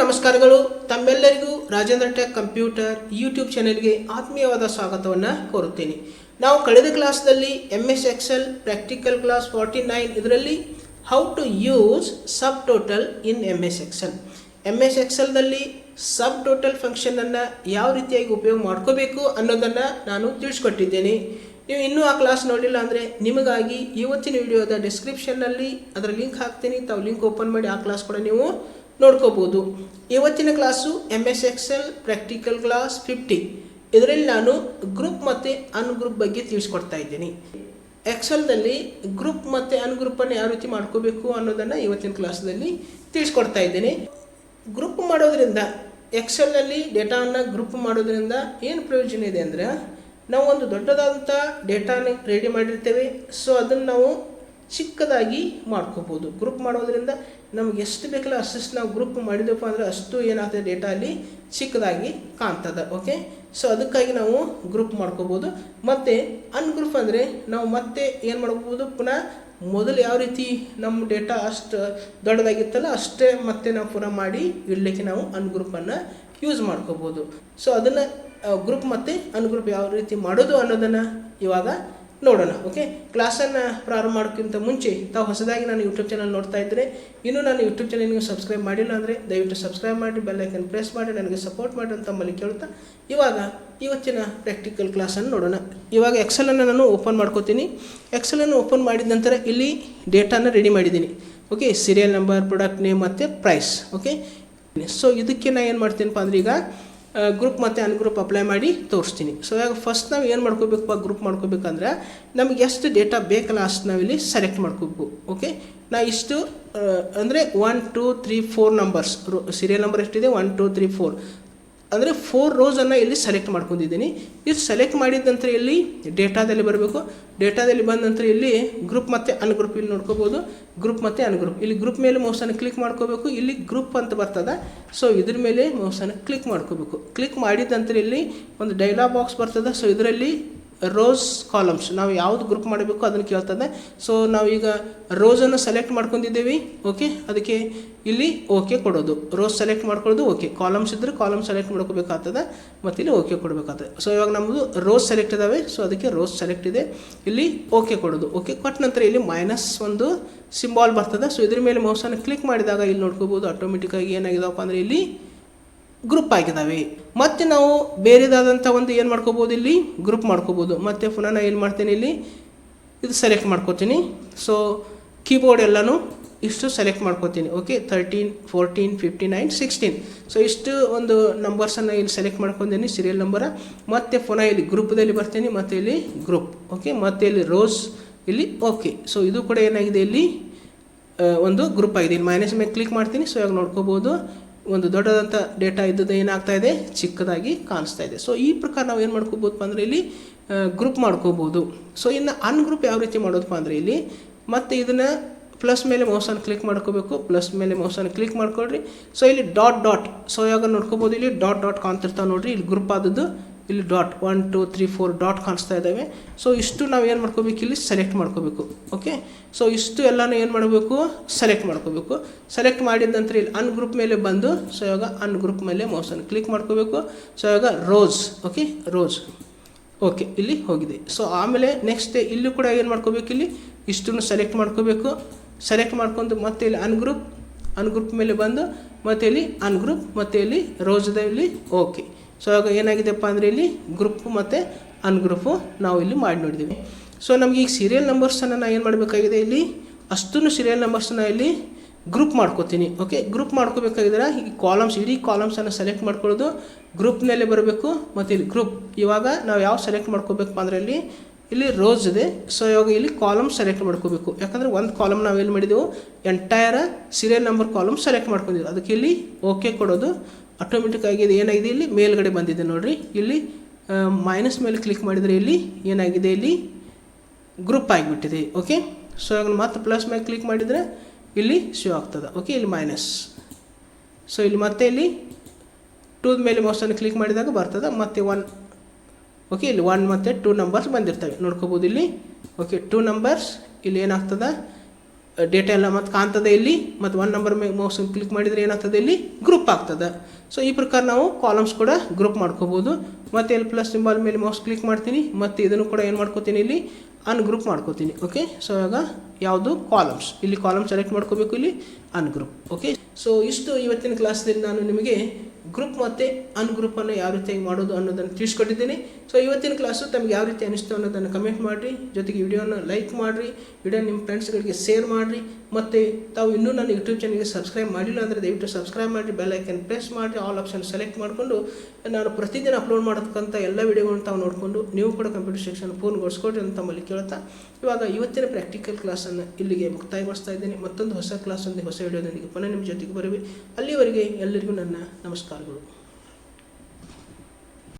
ನಮಸ್ಕಾರಗಳು. ತಮ್ಮೆಲ್ಲರಿಗೂ Rajendra tech computer YouTube ಚಾನೆಲ್ಗೆ ಆತ್ಮೀಯವಾದ ಸ್ವಾಗತವನ್ನು ಕೋರುತ್ತೇನೆ. ನಾವು ಕಳೆದ ಕ್ಲಾಸ್ದಲ್ಲಿ MS Excel ಪ್ರಾಕ್ಟಿಕಲ್ ಕ್ಲಾಸ್ 49 ಇದರಲ್ಲಿ how to use subtotal in MS Excel. MS Excelದಲ್ಲಿ ಸಬ್ ಟೋಟಲ್ ಫಂಕ್ಷನನ್ನು ಯಾವ ರೀತಿಯಾಗಿ ಉಪಯೋಗ ಮಾಡ್ಕೋಬೇಕು ಅನ್ನೋದನ್ನು ನಾನು ತಿಳಿಸ್ಕೊಟ್ಟಿದ್ದೇನೆ. ನೀವು ಇನ್ನೂ ಆ ಕ್ಲಾಸ್ ನೋಡಿಲ್ಲ ಅಂದರೆ ನಿಮಗಾಗಿ ಇವತ್ತಿನ ವಿಡಿಯೋದ ಡಿಸ್ಕ್ರಿಪ್ಷನ್ನಲ್ಲಿ ಅದರ ಲಿಂಕ್ ಹಾಕ್ತೀನಿ. ತಾವು ಲಿಂಕ್ ಓಪನ್ ಮಾಡಿ ಆ ಕ್ಲಾಸ್ ಕೂಡ ನೀವು ನೋಡ್ಕೋಬೋದು. ಇವತ್ತಿನ class MS Excel practical class 50. ಇದರಲ್ಲಿ ನಾನು ಗ್ರೂಪ್ ಮತ್ತು ಅನ್ಗ್ರೂಪ್ ಬಗ್ಗೆ ತಿಳಿಸ್ಕೊಡ್ತಾ ಇದ್ದೀನಿ. ಎಕ್ಸೆಲ್ದಲ್ಲಿ ಗ್ರೂಪ್ ಮತ್ತು ಅನ್ಗ್ರೂಪನ್ನು ಯಾವ ರೀತಿ ಮಾಡ್ಕೋಬೇಕು ಅನ್ನೋದನ್ನು ಇವತ್ತಿನ ಕ್ಲಾಸ್ದಲ್ಲಿ ತಿಳಿಸ್ಕೊಡ್ತಾ ಇದ್ದೀನಿ. ಗ್ರೂಪ್ ಮಾಡೋದ್ರಿಂದ ಎಕ್ಸೆಲ್ನಲ್ಲಿ ಡೇಟಾವನ್ನು ಗ್ರೂಪ್ ಮಾಡೋದ್ರಿಂದ ಏನು ಪ್ರಯೋಜನ ಇದೆ ಅಂದರೆ, ನಾವು ಒಂದು ದೊಡ್ಡದಾದಂಥ ಡೇಟಾನ ರೆಡಿ ಮಾಡಿರ್ತೇವೆ. ಸೊ ಅದನ್ನು ನಾವು ಚಿಕ್ಕದಾಗಿ ಮಾಡ್ಕೋಬೋದು. ಗ್ರೂಪ್ ಮಾಡೋದ್ರಿಂದ ನಮ್ಗೆ ಎಷ್ಟು ಬೇಕಲ್ಲ ಅಷ್ಟು ನಾವು ಗ್ರೂಪ್ ಮಾಡಿದೆಪ್ಪ ಅಂದರೆ ಅಷ್ಟು ಏನಾಗ್ತದೆ, ಡೇಟಾ ಅಲ್ಲಿ ಚಿಕ್ಕದಾಗಿ ಕಾಣ್ತದೆ. ಓಕೆ, ಸೊ ಅದಕ್ಕಾಗಿ ನಾವು ಗ್ರೂಪ್ ಮಾಡ್ಕೋಬೋದು. ಮತ್ತು ಅನ್ಗ್ರೂಪ್ ಅಂದರೆ ನಾವು ಮತ್ತೆ ಏನು ಮಾಡ್ಕೋಬೋದು, ಪುನಃ ಮೊದಲು ಯಾವ ರೀತಿ ನಮ್ಮ ಡೇಟಾ ಅಷ್ಟು ದೊಡ್ಡದಾಗಿತ್ತಲ್ಲ ಅಷ್ಟೇ ಮತ್ತೆ ನಾವು ಪುನಃ ಮಾಡಿ ಇಡಲಿಕ್ಕೆ ನಾವು ಅನ್ಗ್ರೂಪನ್ನು ಯೂಸ್ ಮಾಡ್ಕೋಬೋದು. ಸೊ ಅದನ್ನು ಗ್ರೂಪ್ ಮತ್ತು ಅನ್ಗ್ರೂಪ್ ಯಾವ ರೀತಿ ಮಾಡೋದು ಅನ್ನೋದನ್ನು ಇವಾಗ ನೋಡೋಣ. ಓಕೆ, ಕ್ಲಾಸನ್ನು ಪ್ರಾರಂಭ ಮಾಡೋಕ್ಕಿಂತ ಮುಂಚೆ ತಾವು ಹೊಸದಾಗಿ ನಾನು ಯೂಟ್ಯೂಬ್ ಚಾನಲ್ ನೋಡ್ತಾ ಇದ್ದರೆ, ಇನ್ನೂ ನಾನು ಯೂಟ್ಯೂಬ್ ಚಾನಲ್ ನೀವು ಸಬ್ಸ್ಕ್ರೈಬ್ ಮಾಡಿಲ್ಲ ಅಂದರೆ ದಯವಿಟ್ಟು ಸಬ್ಸ್ಕ್ರೈಬ್ ಮಾಡಿ, ಬೆಲ್ ಐಕನ್ ಪ್ರೆಸ್ ಮಾಡಿ, ನನಗೆ ಸಪೋರ್ಟ್ ಮಾಡಿ ಅಂತ ತಮ್ಮಲ್ಲಿ ಕೇಳ್ತಾ ಇವಾಗ ಇವತ್ತಿನ ಪ್ರಾಕ್ಟಿಕಲ್ ಕ್ಲಾಸನ್ನು ನೋಡೋಣ. ಇವಾಗ ಎಕ್ಸೆಲನ್ನು ನಾನು ಓಪನ್ ಮಾಡ್ಕೋತೀನಿ. ಎಕ್ಸೆಲನ್ನು ಓಪನ್ ಮಾಡಿದ ನಂತರ ಇಲ್ಲಿ ಡೇಟಾನ ರೆಡಿ ಮಾಡಿದ್ದೀನಿ. Okay, serial number, product name ಮತ್ತು ಪ್ರೈಸ್. ಓಕೆ, ಸೊ ಇದಕ್ಕೆ ನಾನು ಏನು ಮಾಡ್ತೀನಪ್ಪ ಅಂದರೆ ಈಗ ಗ್ರೂಪ್ ಮತ್ತು ಅನ್ಗ್ರೂಪ್ ಅಪ್ಲೈ ಮಾಡಿ ತೋರಿಸ್ತೀನಿ. ಸೊ ಇವಾಗ ಫಸ್ಟ್ ನಾವು ಏನು ಮಾಡ್ಕೋಬೇಕಪ್ಪ, ಗ್ರೂಪ್ ಮಾಡ್ಕೋಬೇಕಂದ್ರೆ ನಮಗೆ ಎಷ್ಟು ಡೇಟಾ ಬೇಕಲ್ಲ ಅಷ್ಟು ನಾವಿಲ್ಲಿ ಸೆಲೆಕ್ಟ್ ಮಾಡ್ಕೋಬೇಕು. ಓಕೆ, ನಾ ಇಷ್ಟು ಅಂದರೆ 1 2 3 4 ನಂಬರ್ಸ್ ಸೀರಿಯಲ್ ನಂಬರ್ ಎಷ್ಟಿದೆ 1 2 3 4 ಅಂದರೆ 4 ರೋಸನ್ನು ಇಲ್ಲಿ ಸೆಲೆಕ್ಟ್ ಮಾಡ್ಕೊಂಡಿದ್ದೀನಿ. ಇದು ಸೆಲೆಕ್ಟ್ ಮಾಡಿದ ನಂತರ ಇಲ್ಲಿ ಡೇಟಾದಲ್ಲಿ ಬರಬೇಕು. ಡೇಟಾದಲ್ಲಿ ಬಂದ ನಂತರ ಇಲ್ಲಿ ಗ್ರೂಪ್ ಮತ್ತು ಅನ್ಗ್ರೂಪ್ ಇಲ್ಲಿ ನೋಡ್ಕೋಬೋದು. ಗ್ರೂಪ್ ಮತ್ತು ಅನ್ಗ್ರೂಪ್ ಇಲ್ಲಿ ಗ್ರೂಪ್ ಮೇಲೆ ಮೌಸನ್ನು ಕ್ಲಿಕ್ ಮಾಡ್ಕೋಬೇಕು. ಇಲ್ಲಿ ಗ್ರೂಪ್ ಅಂತ ಬರ್ತದೆ. ಸೊ ಇದ್ರ ಮೇಲೆ ಮೌಸನ್ನು ಕ್ಲಿಕ್ ಮಾಡ್ಕೋಬೇಕು. ಕ್ಲಿಕ್ ಮಾಡಿದ ನಂತರ ಇಲ್ಲಿ ಒಂದು ಡೈಲಾಗ್ ಬಾಕ್ಸ್ ಬರ್ತದೆ. ಸೊ ಇದರಲ್ಲಿ ರೋಸ್ ಕಾಲಮ್ಸ್ ನಾವು ಯಾವುದು ಗ್ರೂಪ್ ಮಾಡಬೇಕು ಅದನ್ನು ಕೇಳ್ತದೆ. ಸೊ ನಾವೀಗ ರೋಸನ್ನು ಸೆಲೆಕ್ಟ್ ಮಾಡ್ಕೊಂಡಿದ್ದೇವೆ. ಓಕೆ, ಅದಕ್ಕೆ ಇಲ್ಲಿ ಓಕೆ ಕೊಡೋದು, ರೋಸ್ ಸೆಲೆಕ್ಟ್ ಮಾಡ್ಕೊಳ್ಳೋದು. ಓಕೆ, ಕಾಲಮ್ಸ್ ಇದ್ದರೆ ಕಾಲಮ್ ಸೆಲೆಕ್ಟ್ ಮಾಡ್ಕೋಬೇಕಾಗ್ತದೆ ಮತ್ತು ಇಲ್ಲಿ ಓಕೆ ಕೊಡಬೇಕಾಗ್ತದೆ. ಸೊ ಇವಾಗ ನಮ್ಮದು ರೋಸ್ ಸೆಲೆಕ್ಟ್ ಇದ್ದಾವೆ. ಸೊ ಅದಕ್ಕೆ ರೋಸ್ ಸೆಲೆಕ್ಟ್ ಇದೆ, ಇಲ್ಲಿ ಓಕೆ ಕೊಡೋದು. ಓಕೆ ಕೊಟ್ಟ ನಂತರ ಇಲ್ಲಿ ಮೈನಸ್ ಒಂದು ಸಿಂಬಾಲ್ ಬರ್ತದೆ. ಸೊ ಇದ್ರ ಮೇಲೆ ಮೌಸನ್ನು ಕ್ಲಿಕ್ ಮಾಡಿದಾಗ ಇಲ್ಲಿ ನೋಡ್ಕೋಬೋದು ಆಟೋಮೆಟಿಕ್ಕಾಗಿ ಏನಾಗಿದಾವಪ್ಪ ಅಂದರೆ ಇಲ್ಲಿ ಗ್ರೂಪ್ ಆಗಿದ್ದಾವೆ. ಮತ್ತು ನಾವು ಬೇರೆದಾದಂಥ ಒಂದು ಏನು ಮಾಡ್ಕೋಬೋದು, ಇಲ್ಲಿ ಗ್ರೂಪ್ ಮಾಡ್ಕೋಬೋದು. ಮತ್ತು ಪುನಃ ನಾನು ಏನು ಮಾಡ್ತೀನಿ, ಇಲ್ಲಿ ಇದು ಸೆಲೆಕ್ಟ್ ಮಾಡ್ಕೋತೀನಿ. ಸೊ ಕೀಬೋರ್ಡ್ ಎಲ್ಲನೂ ಇಷ್ಟು ಸೆಲೆಕ್ಟ್ ಮಾಡ್ಕೋತೀನಿ. ಓಕೆ, 13 14 59 16 ಸೊ ಇಷ್ಟು ಒಂದು ನಂಬರ್ಸನ್ನು ಇಲ್ಲಿ ಸೆಲೆಕ್ಟ್ ಮಾಡ್ಕೊಂಡಿದ್ದೀನಿ, ಸೀರಿಯಲ್ ನಂಬರ. ಮತ್ತು ಪುನಃ ಇಲ್ಲಿ ಗ್ರೂಪ್ದಲ್ಲಿ ಬರ್ತೀನಿ ಮತ್ತು ಇಲ್ಲಿ ಗ್ರೂಪ್. ಓಕೆ, ಮತ್ತು ಇಲ್ಲಿ ರೋಸ್ ಇಲ್ಲಿ ಓಕೆ. ಸೊ ಇದು ಕೂಡ ಏನಾಗಿದೆ, ಇಲ್ಲಿ ಒಂದು ಗ್ರೂಪ್ ಆಗಿದೆ. ಇಲ್ಲಿ ಮೈನಸ್ ಮೇಲೆ ಕ್ಲಿಕ್ ಮಾಡ್ತೀನಿ. ಸೊ ಇವಾಗ ನೋಡ್ಕೋಬೋದು ಒಂದು ದೊಡ್ಡದಂಥ ಡೇಟಾ ಇದ್ದದ್ದು ಏನಾಗ್ತಾ ಇದೆ, ಚಿಕ್ಕದಾಗಿ ಕಾಣಿಸ್ತಾ ಇದೆ. ಸೊ ಈ ಪ್ರಕಾರ ನಾವು ಏನು ಮಾಡ್ಕೋಬೋದಪ್ಪ ಅಂದರೆ ಇಲ್ಲಿ ಗ್ರೂಪ್ ಮಾಡ್ಕೋಬೋದು. ಸೊ ಇನ್ನು ಅನ್ಗ್ರೂಪ್ ಯಾವ ರೀತಿ ಮಾಡೋದಪ್ಪ ಅಂದರೆ ಇಲ್ಲಿ ಮತ್ತು ಇದನ್ನು ಪ್ಲಸ್ ಮೇಲೆ ಮೌಸನ್ನು ಕ್ಲಿಕ್ ಮಾಡ್ಕೋಬೇಕು. ಪ್ಲಸ್ ಮೇಲೆ ಮೌಸನ್ನು ಕ್ಲಿಕ್ ಮಾಡ್ಕೊಳ್ರಿ. ಸೊ ಇಲ್ಲಿ ಡಾಟ್ ಡಾಟ್. ಸೊ ಇವಾಗ ನೋಡ್ಕೋಬೋದು ಇಲ್ಲಿ ಡಾಟ್ ಡಾಟ್ ಕಾಣ್ತಿರ್ತಾವೆ ನೋಡಿರಿ. ಇಲ್ಲಿ ಗ್ರೂಪ್ ಆದದ್ದು ಇಲ್ಲಿ ಡಾಟ್ 1 2 3 4 ಡಾಟ್ ಕಾಣಿಸ್ತಾ ಇದ್ದಾವೆ. ಸೊ ಇಷ್ಟು ನಾವು ಏನು ಮಾಡ್ಕೋಬೇಕು, ಇಲ್ಲಿ ಸೆಲೆಕ್ಟ್ ಮಾಡ್ಕೋಬೇಕು. ಓಕೆ, ಸೊ ಇಷ್ಟು ಎಲ್ಲನೂ ಏನು ಮಾಡಬೇಕು, ಸೆಲೆಕ್ಟ್ ಮಾಡ್ಕೋಬೇಕು. ಸೆಲೆಕ್ಟ್ ಮಾಡಿದ ನಂತರ ಇಲ್ಲಿ ಅನ್ಗ್ರೂಪ್ ಮೇಲೆ ಬಂದು ಸೊ ಇವಾಗ ಅನ್ಗ್ರೂಪ್ ಮೇಲೆ ಮೌಸನ್ನು ಕ್ಲಿಕ್ ಮಾಡ್ಕೋಬೇಕು. ಸೊ ಇವಾಗ ರೋಸ್. ಓಕೆ, ರೋಸ್ ಓಕೆ ಇಲ್ಲಿ ಹೋಗಿದೆ. ಸೊ ಆಮೇಲೆ ನೆಕ್ಸ್ಟ್ ಇಲ್ಲಿ ಕೂಡ ಏನು ಮಾಡ್ಕೋಬೇಕು, ಇಲ್ಲಿ ಇಷ್ಟನ್ನು ಸೆಲೆಕ್ಟ್ ಮಾಡ್ಕೋಬೇಕು. ಸೆಲೆಕ್ಟ್ ಮಾಡ್ಕೊಂಡು ಮತ್ತೆ ಇಲ್ಲಿ ಅನ್ಗ್ರೂಪ್ ಮೇಲೆ ಬಂದು ಮತ್ತು ಇಲ್ಲಿ ಅನ್ಗ್ರೂಪ್ ಮತ್ತು ಇಲ್ಲಿ ರೋಸ್ದ ಇಲ್ಲಿ ಓಕೆ. ಸೊ ಇವಾಗ ಏನಾಗಿದೆಪ್ಪ ಅಂದರೆ ಇಲ್ಲಿ ಗ್ರೂಪ್ ಮತ್ತು ಅನ್ಗ್ರೂಪು ನಾವು ಇಲ್ಲಿ ಮಾಡಿ ನೋಡಿದ್ದೀವಿ. ಸೊ ನಮಗೆ ಈಗ ಸೀರಿಯಲ್ ನಂಬರ್ಸನ್ನು ನಾನು ಏನು ಮಾಡಬೇಕಾಗಿದೆ, ಇಲ್ಲಿ ಅಷ್ಟನ್ನು ಸೀರಿಯಲ್ ನಂಬರ್ಸನ್ನು ಇಲ್ಲಿ ಗ್ರೂಪ್ ಮಾಡ್ಕೋತೀನಿ. ಓಕೆ, ಗ್ರೂಪ್ ಮಾಡ್ಕೋಬೇಕಾಗಿದ್ರೆ ಈ ಕಾಲಮ್ಸ್ ಇಡೀ ಕಾಲಮ್ಸನ್ನು ಸೆಲೆಕ್ಟ್ ಮಾಡ್ಕೊಳ್ಳೋದು, ಗ್ರೂಪ್ನಲ್ಲೇ ಬರಬೇಕು ಮತ್ತು ಇಲ್ಲಿ ಗ್ರೂಪ್. ಇವಾಗ ನಾವು ಯಾವ ಸೆಲೆಕ್ಟ್ ಮಾಡ್ಕೋಬೇಕಪ್ಪ ಅಂದರೆ ಇಲ್ಲಿ ರೋಸ್ ಇದೆ. ಸೊ ಇವಾಗ ಇಲ್ಲಿ ಕಾಲಮ್ ಸೆಲೆಕ್ಟ್ ಮಾಡ್ಕೋಬೇಕು. ಯಾಕಂದರೆ ಒಂದು ಕಾಲಮ್ ನಾವು ಏನು ಮಾಡಿದೆವು, entire serial number column select ಮಾಡ್ಕೊಂಡಿದ್ದೀವಿ. ಅದಕ್ಕೆ ಇಲ್ಲಿ ಓಕೆ ಕೊಡೋದು. ಆಟೋಮೆಟಿಕ್ ಆಗಿದೆ ಏನಾಗಿದೆ, ಇಲ್ಲಿ ಮೇಲ್ಗಡೆ ಬಂದಿದೆ ನೋಡಿರಿ. ಇಲ್ಲಿ ಮೈನಸ್ ಮೇಲೆ ಕ್ಲಿಕ್ ಮಾಡಿದರೆ ಇಲ್ಲಿ ಏನಾಗಿದೆ, ಇಲ್ಲಿ ಗ್ರೂಪ್ ಆಗಿಬಿಟ್ಟಿದೆ. ಓಕೆ, ಸೊ ಇವಾಗ ಮತ್ತೆ ಪ್ಲಸ್ ಮೇಲೆ ಕ್ಲಿಕ್ ಮಾಡಿದರೆ ಇಲ್ಲಿ ಶೋ ಆಗ್ತದೆ. ಓಕೆ, ಇಲ್ಲಿ ಮೈನಸ್. ಸೊ ಇಲ್ಲಿ ಮತ್ತೆ ಇಲ್ಲಿ 2 ಮೇಲೆ ಮೌಸನ್ನು ಕ್ಲಿಕ್ ಮಾಡಿದಾಗ ಬರ್ತದೆ ಮತ್ತು 1. ಓಕೆ, ಇಲ್ಲಿ 1 ಮತ್ತು 2 ನಂಬರ್ಸ್ ಬಂದಿರ್ತವೆ ನೋಡ್ಕೋಬೋದು ಇಲ್ಲಿ. ಓಕೆ, 2 ನಂಬರ್ಸ್ ಇಲ್ಲಿ ಏನಾಗ್ತದೆ ಡೇಟಾ ಎಲ್ಲ ಮತ್ತು ಕಾಣ್ತದೆ ಇಲ್ಲಿ, ಮತ್ತು 1 ನಂಬರ್ ಮೇಲೆ ಮೌಸ್ ಕ್ಲಿಕ್ ಮಾಡಿದರೆ ಏನಾಗ್ತದೆ ಇಲ್ಲಿ ಗ್ರೂಪ್ ಆಗ್ತದೆ. ಸೊ ಈ ಪ್ರಕಾರ ನಾವು ಕಾಲಮ್ಸ್ ಕೂಡ ಗ್ರೂಪ್ ಮಾಡ್ಕೋಬೋದು. ಮತ್ತು ಎಲ್ ಪ್ಲಸ್ ಸಿಂಬಲ್ ಮೇಲೆ ಮೌಸ್ ಕ್ಲಿಕ್ ಮಾಡ್ತೀನಿ, ಮತ್ತು ಇದನ್ನು ಕೂಡ ಏನು ಮಾಡ್ಕೋತೀನಿ ಇಲ್ಲಿ ಅನ್ಗ್ರೂಪ್ ಮಾಡ್ಕೋತೀನಿ. ಓಕೆ, ಸೊ ಇವಾಗ ಯಾವುದು ಕಾಲಮ್ಸ್, ಇಲ್ಲಿ ಕಾಲಮ್ ಸೆಲೆಕ್ಟ್ ಮಾಡ್ಕೋಬೇಕು, ಇಲ್ಲಿ ಅನ್ಗ್ರೂಪ್. ಓಕೆ, ಸೊ ಇಷ್ಟು ಇವತ್ತಿನ ಕ್ಲಾಸ್ದಲ್ಲಿ ನಾನು ನಿಮಗೆ ಗ್ರೂಪ್ ಮತ್ತು ಅನ್ಗ್ರೂಪನ್ನು ಯಾವ ರೀತಿಯಾಗಿ ಮಾಡೋದು ಅನ್ನೋದನ್ನು ತಿಳಿಸ್ಕೊಟ್ಟಿದ್ದೀನಿ. ಸೊ ಇವತ್ತಿನ ಕ್ಲಾಸು ತಮಗೆ ಯಾವ ರೀತಿ ಅನಿಸ್ತು ಅನ್ನೋದನ್ನು ಕಮೆಂಟ್ ಮಾಡಿರಿ, ಜೊತೆಗೆ ವಿಡಿಯೋನ ಲೈಕ್ ಮಾಡಿರಿ, ವಿಡಿಯೋ ನಿಮ್ಮ ಫ್ರೆಂಡ್ಸ್ಗಳಿಗೆ ಶೇರ್ ಮಾಡಿರಿ, ಮತ್ತು ತಾವು ಇನ್ನೂ ನನ್ನ ಯೂಟ್ಯೂಬ್ ಚಾನಲ್ಗೆ ಸಬ್ಸ್ಕ್ರೈಬ್ ಮಾಡಿಲ್ಲ ಅಂದರೆ ದಯವಿಟ್ಟು ಸಬ್ಸ್ಕ್ರೈಬ್ ಮಾಡಿರಿ, ಬೆಲ್ ಐಕನ್ ಪ್ರೆಸ್ ಮಾಡಿರಿ, ಆಲ್ ಆಪ್ಷನ್ ಸೆಲೆಕ್ಟ್ ಮಾಡಿಕೊಂಡು ನಾನು ಪ್ರತಿದಿನ ಅಪ್ಲೋಡ್ ಮಾಡತಕ್ಕಂಥ ಎಲ್ಲ ವಿಡಿಯೋಗಳನ್ನು ತಾವು ನೋಡಿಕೊಂಡು ನೀವು ಕೂಡ ಕಂಪ್ಯೂಟರ್ ಶಿಕ್ಷಣ ಪೂರ್ಣಗೊಳಿಸ್ಕೊಡ್ರಿ ಅಂತ ತಮ್ಮಲ್ಲಿ ಕೇಳ್ತಾ ಇವಾಗ ಇವತ್ತಿನ ಪ್ರಾಕ್ಟಿಕಲ್ ಕ್ಲಾಸನ್ನು ಇಲ್ಲಿಗೆ ಮುಕ್ತಾಯಗೊಳಿಸ್ತಾ ಇದ್ದೀನಿ. ಮತ್ತೊಂದು ಹೊಸ ಕ್ಲಾಸೊಂದಿಗೆ ಹೊಸ ವಿಡಿಯೋದೊಂದಿಗೆ ಪುನಃ ನಿಮ್ಮ ಜೊತೆಗೆ ಬರುವೆ. ಅಲ್ಲಿವರೆಗೆ ಎಲ್ಲರಿಗೂ ನನ್ನ ನಮಸ್ಕಾರಗಳು.